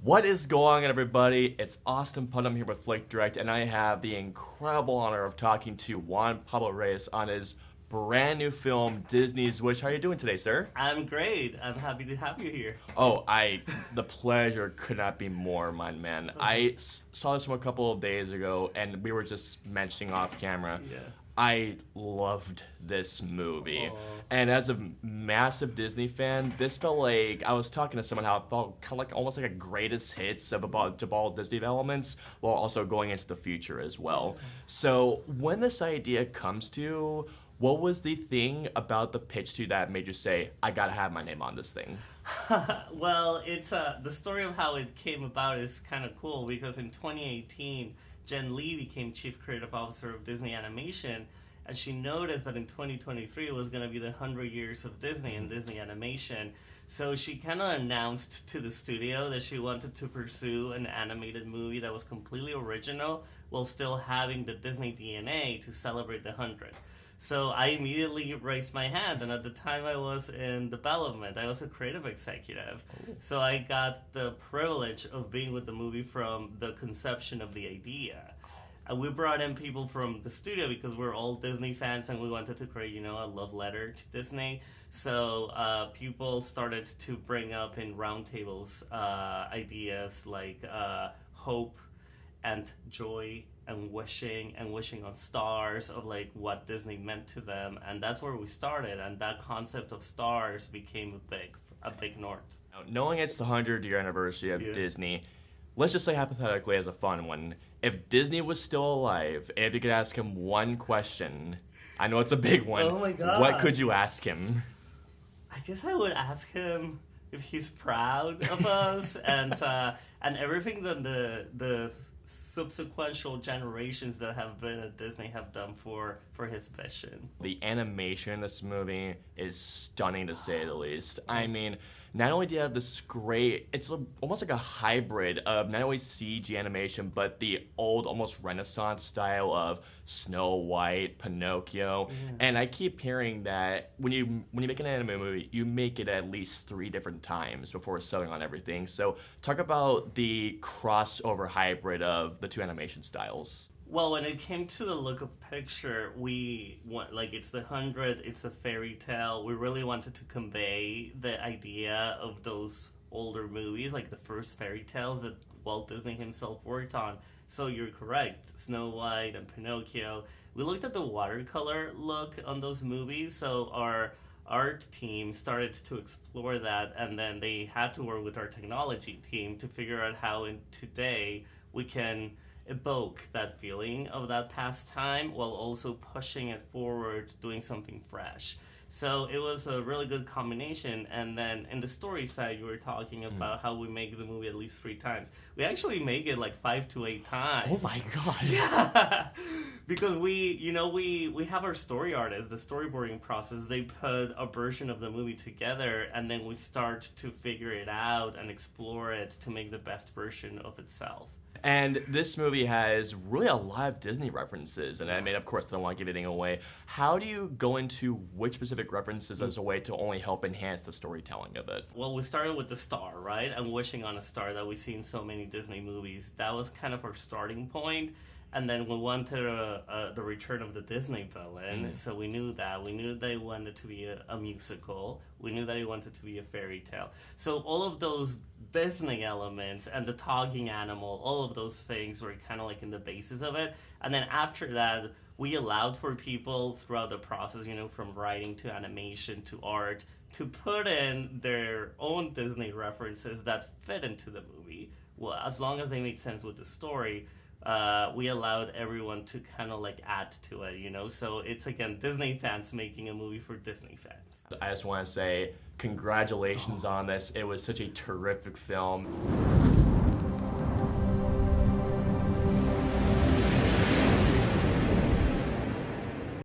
What is going on, everybody? It's Austin Putnam here with Flick Direct, and I have the incredible honor of talking to Juan Pablo Reyes on his brand new film, Disney's Wish. How are you doing today, sir? I'm great. I'm happy to have you here. The pleasure could not be more, my man. I saw this from a couple of days ago, and we were just mentioning off camera. Yeah. I loved this movie. Aww. And as a massive Disney fan, this felt like, I was talking to someone how it felt kind of like almost like a greatest hits of all Disney developments while also going into the future as well. So when this idea comes to you, what was the thing about the pitch to you that made you say, I gotta have my name on this thing? Well, it's the story of how it came about is kind of cool because in 2018, Jen Lee became Chief Creative Officer of Disney Animation, and she noticed that in 2023 it was going to be the 100 years of Disney and Disney Animation. So she kind of announced to the studio that she wanted to pursue an animated movie that was completely original while still having the Disney DNA to celebrate the 100. So I immediately raised my hand, and at the time I was in development. I was a creative executive. Ooh. So I got the privilege of being with the movie from the conception of the idea. And we brought in people from the studio because we're all Disney fans and we wanted to create, a love letter to Disney. So people started to bring up in roundtables ideas like hope and joy and wishing on stars of like what Disney meant to them, and that's where we started, and that concept of stars became a big north. Now, knowing it's the 100-year anniversary of Disney, let's just say hypothetically as a fun one, if Disney was still alive, if you could ask him one question, I know it's a big one. Oh my God. What could you ask him? I guess I would ask him if he's proud of us and everything that the subsequential generations that have been at Disney have done for his vision. The animation in this movie is stunning to say the least. I mean, not only do you have this great, it's almost like a hybrid of not only CG animation, but the old, almost Renaissance style of Snow White, Pinocchio. Yeah. And I keep hearing that when you make an anime movie, you make it at least 3 different times before settling on everything. So talk about the crossover hybrid of the 2 animation styles. Well, when it came to the look of picture, we want, like, it's the 100, it's a fairy tale. We really wanted to convey the idea of those older movies, like the first fairy tales that Walt Disney himself worked on. So you're correct, Snow White and Pinocchio. We looked at the watercolor look on those movies, so our art team started to explore that, and then they had to work with our technology team to figure out how in today we can evoke that feeling of that past time while also pushing it forward, doing something fresh. So it was a really good combination. And then in the story side, you were talking about how we make the movie at least 3 times. We actually make it like 5 to 8 times. Oh my God. Yeah, because we have our story artists, the storyboarding process. They put a version of the movie together, and then we start to figure it out and explore it to make the best version of itself. And this movie has really a lot of Disney references, and I mean, of course, I don't want to give anything away. How do you go into which specific references as a way to only help enhance the storytelling of it? Well, we started with the star, right? And wishing on a star that we see in so many Disney movies. That was kind of our starting point. And then we wanted the return of the Disney villain, so we knew that. We knew they wanted to be a musical. We knew that he wanted to be a fairy tale. So all of those Disney elements and the talking animal, all of those things were kind of like in the basis of it. And then after that, we allowed for people throughout the process, from writing to animation to art, to put in their own Disney references that fit into the movie. Well, as long as they make sense with the story. We allowed everyone to kind of like add to it, So it's, again, Disney fans making a movie for Disney fans. I just want to say congratulations on this. It was such a terrific film.